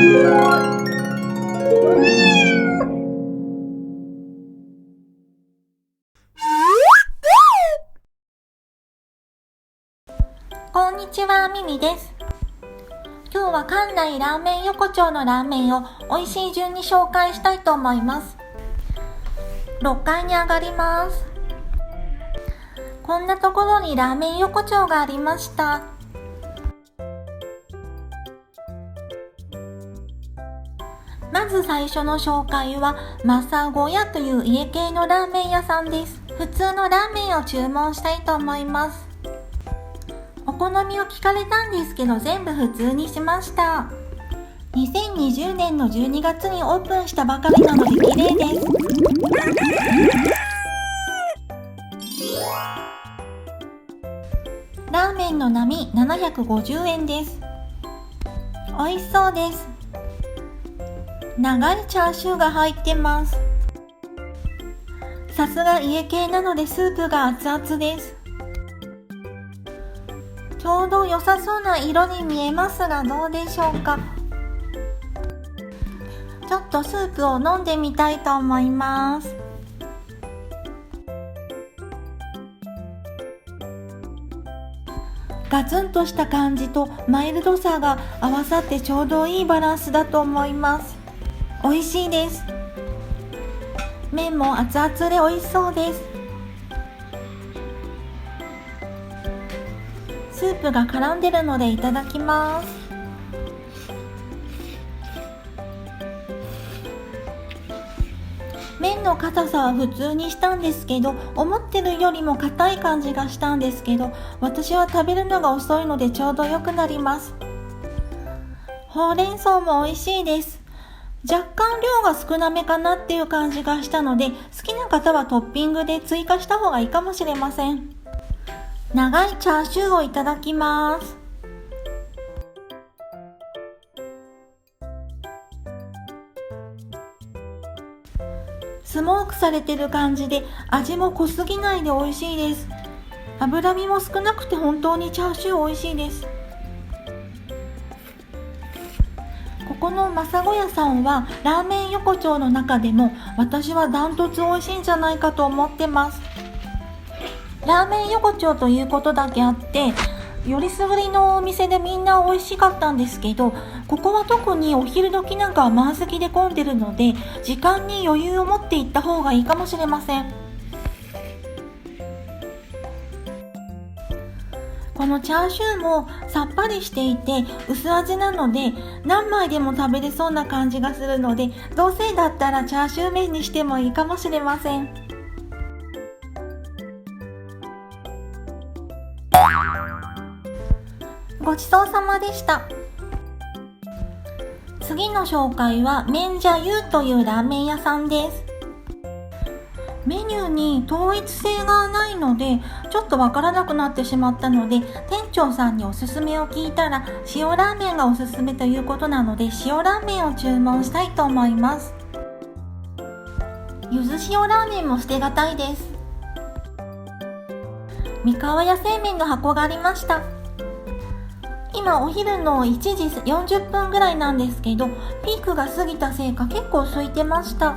こんにちは、ミミです。今日は関内ラーメン横丁のラーメンを美味しい順に紹介したいと思います。6階に上がります。こんなところにラーメン横丁がありました。まず最初の紹介はマサゴ屋という家系のラーメン屋さんです。普通のラーメンを注文したいと思います。お好みを聞かれたんですけど全部普通にしました。2020年の12月にオープンしたばかりなので綺麗です。ラーメンの並750円です。美味しそうです。長いチャーシューが入ってます。さすが家系なのでスープが熱々です。ちょうど良さそうな色に見えますがどうでしょうか。ちょっとスープを飲んでみたいと思います。ガツンとした感じとマイルドさが合わさってちょうどいいバランスだと思います。美味しいです。麺も熱々で美味しそうです。スープが絡んでるのでいただきます。麺の硬さは普通にしたんですけど、思ってるよりも硬い感じがしたんですけど、私は食べるのが遅いのでちょうど良くなります。ほうれん草も美味しいです。若干量が少なめかなっていう感じがしたので、好きな方はトッピングで追加した方がいいかもしれません。長いチャーシューをいただきます。スモークされてる感じで味も濃すぎないで美味しいです。脂身も少なくて本当にチャーシュー美味しいです。ここのマサゴ屋さんはラーメン横丁の中でも私はダントツ美味しいんじゃないかと思ってます。ラーメン横丁ということだけあってよりすぐりのお店でみんな美味しかったんですけど、ここは特にお昼時なんかは満席で混んでるので時間に余裕を持って行った方がいいかもしれません。このチャーシューもさっぱりしていて薄味なので何枚でも食べれそうな感じがするので、どうせだったらチャーシュー麺にしてもいいかもしれません。ごちそうさまでした。次の紹介は麺じゃゆというラーメン屋さんです。メニューに統一性がないのでちょっとわからなくなってしまったので、店長さんにおすすめを聞いたら塩ラーメンがおすすめということなので塩ラーメンを注文したいと思います。ゆず塩ラーメンも捨てがたいです。三河屋製麺の箱がありました。今お昼の1時40分ぐらいなんですけど、ピークが過ぎたせいか結構空いてました。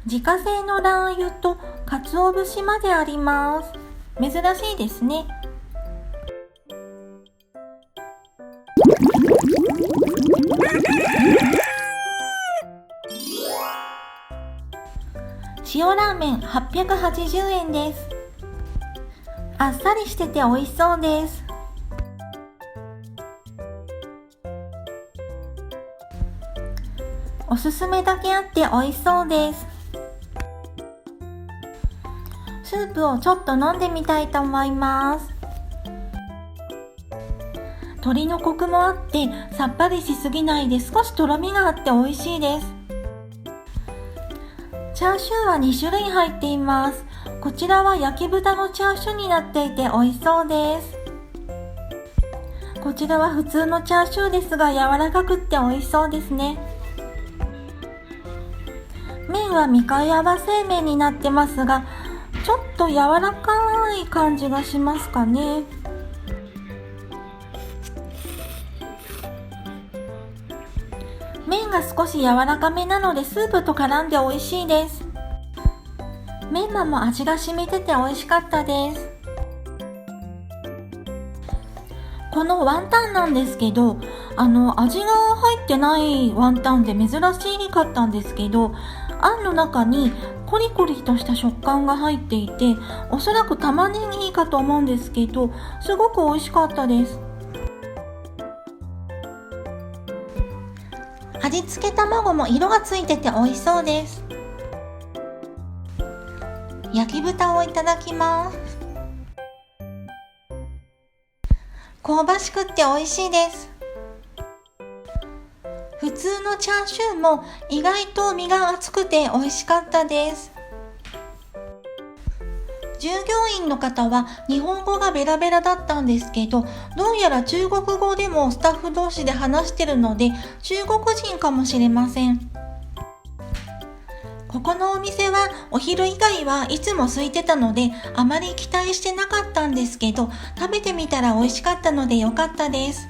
自家製のラー油と鰹節まであります。珍しいですね。塩ラーメン880円です。あっさりしてて美味しそうです。おすすめだけあって美味しそうです。スープをちょっと飲んでみたいと思います。鶏のコクもあってさっぱりしすぎないで少しとろみがあって美味しいです。チャーシューは2種類入っています。こちらは焼き豚のチャーシューになっていて美味しそうです。こちらは普通のチャーシューですが柔らかくって美味しそうですね。麺は三河屋製麺になってますがちょっと柔らかい感じがしますかね。麺が少し柔らかめなのでスープと絡んで美味しいです。メンマも味が染みてて美味しかったです。このワンタンなんですけど、味が入ってないワンタンで珍しかったんですけど、あんの中にコリコリとした食感が入っていて、おそらく玉ねぎかと思うんですけど、すごく美味しかったです。味付け卵も色がついてて美味しそうです。焼き豚をいただきます。香ばしくって美味しいです。普通のチャーシューも意外と身が厚くて美味しかったです。従業員の方は日本語がベラベラだったんですけど、どうやら中国語でもスタッフ同士で話してるので中国人かもしれません。ここのお店はお昼以外はいつも空いてたのであまり期待してなかったんですけど、食べてみたら美味しかったので良かったです。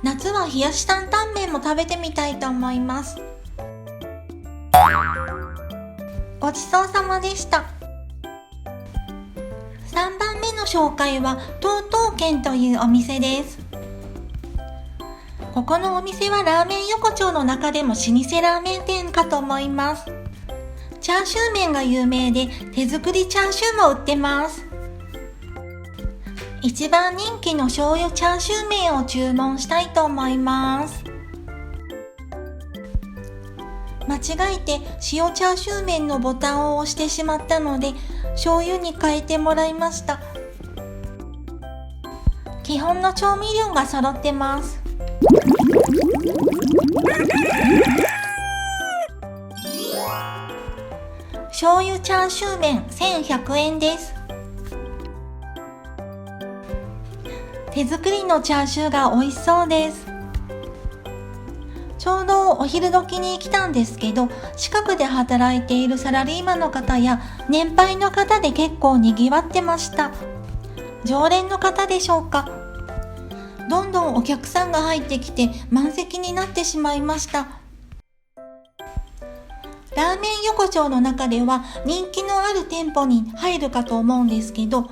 夏は冷やし担々麺も食べてみたいと思います。ごちそうさまでした。3番目の紹介はTOTO軒というお店です。ここのお店はラーメン横丁の中でも老舗ラーメン店かと思います。チャーシュー麺が有名で手作りチャーシューも売ってます。一番人気の醤油チャーシュー麺を注文したいと思います。間違えて塩チャーシュー麺のボタンを押してしまったので醤油に変えてもらいました。基本の調味料が揃ってます。醤油チャーシュー麺1100円です。手作りのチャーシューが美味しそうです。ちょうどお昼時に来たんですけど、近くで働いているサラリーマンの方や年配の方で結構にぎわってました。常連の方でしょうか。どんどんお客さんが入ってきて満席になってしまいました。ラーメン横丁の中では人気のある店舗に入るかと思うんですけど、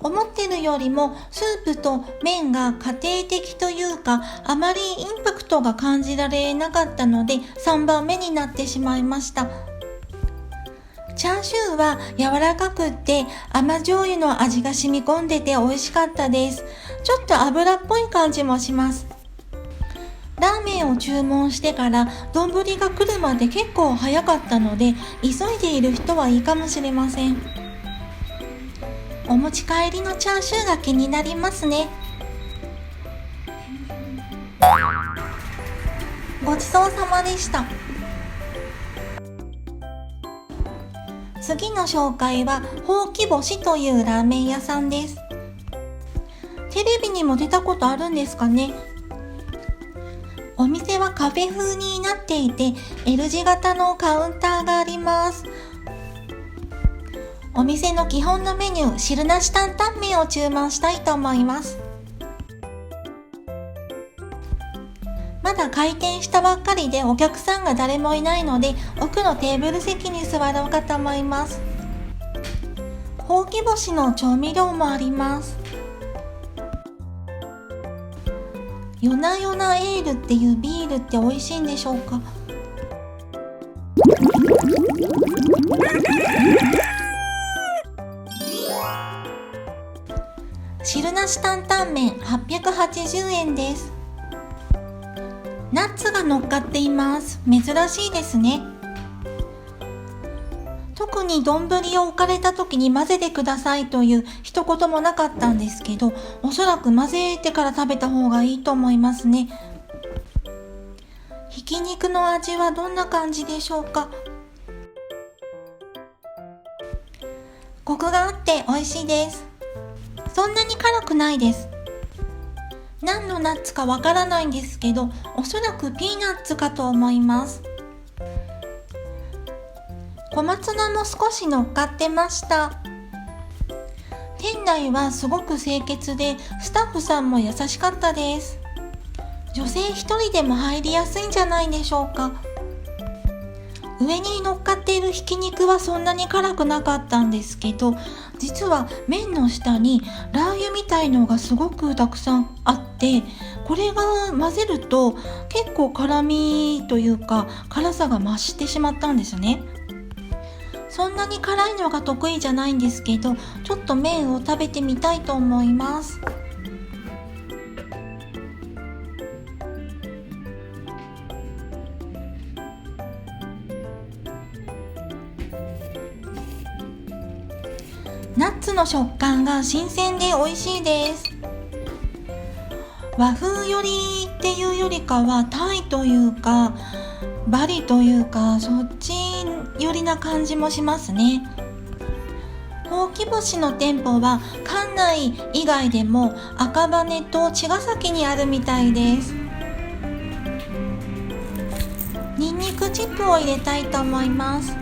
思ってるよりもスープと麺が家庭的というか、あまりインパクトが感じられなかったので3番目になってしまいました。チャーシューは柔らかくって甘醤油の味が染み込んでて美味しかったです。ちょっと油っぽい感じもします。ラーメンを注文してから丼が来るまで結構早かったので、急いでいる人はいいかもしれません。お持ち帰りのチャーシューが気になりますね。ごちそうさまでした。次の紹介はほうき星というラーメン屋さんです。テレビにも出たことあるんですかね。お店はカフェ風になっていて L 字型のカウンターがあります。お店の基本のメニュー、汁なし担々麺を注文したいと思います。まだ開店したばっかりでお客さんが誰もいないので、奥のテーブル席に座ろうかと思います。ほうき星の調味料もあります。夜な夜なエールっていうビールって美味しいんでしょうか。汁なし担々麺880円です。ナッツが乗っかっています。珍しいですね。特に丼を置かれた時に混ぜてくださいという一言もなかったんですけど、おそらく混ぜてから食べた方がいいと思いますね。ひき肉の味はどんな感じでしょうか。コクがあって美味しいです。そんなに辛くないです。何のナッツかわからないんですけど、おそらくピーナッツかと思います。小松菜も少し乗っかってました。店内はすごく清潔でスタッフさんも優しかったです。女性一人でも入りやすいんじゃないでしょうか。上に乗っかっているひき肉はそんなに辛くなかったんですけど、実は麺の下にラー油みたいのがすごくたくさんあって、これが混ぜると結構辛みというか辛さが増してしまったんですね。そんなに辛いのが得意じゃないんですけど、ちょっと麺を食べてみたいと思います。ナッツの食感が新鮮で美味しいです。和風寄りっていうよりかはタイというかバリというか、そっち寄りな感じもしますね。ほうき星の店舗は館内以外でも赤羽と茅ヶ崎にあるみたいです。ニンニクチップを入れたいと思います。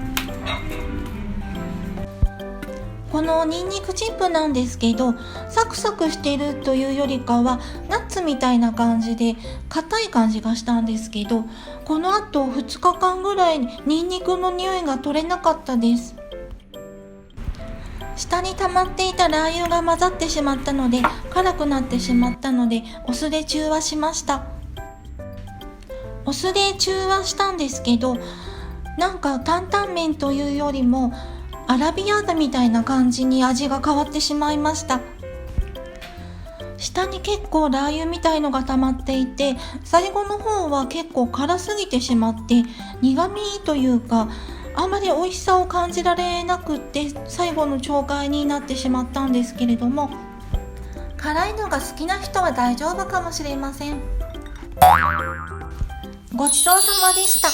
このニンニクチップなんですけど、サクサクしているというよりかはナッツみたいな感じで硬い感じがしたんですけど、この後2日間ぐらいニンニクの匂いが取れなかったです。下に溜まっていたラー油が混ざってしまったので辛くなってしまったので、お酢で中和しました。お酢で中和したんですけど、なんか担々麺というよりもアラビアータみたいな感じに味が変わってしまいました。下に結構ラー油みたいのが溜まっていて、最後の方は結構辛すぎてしまって苦味というかあまり美味しさを感じられなくって、最後の懲戒になってしまったんですけれども、辛いのが好きな人は大丈夫かもしれません。ごちそうさまでした。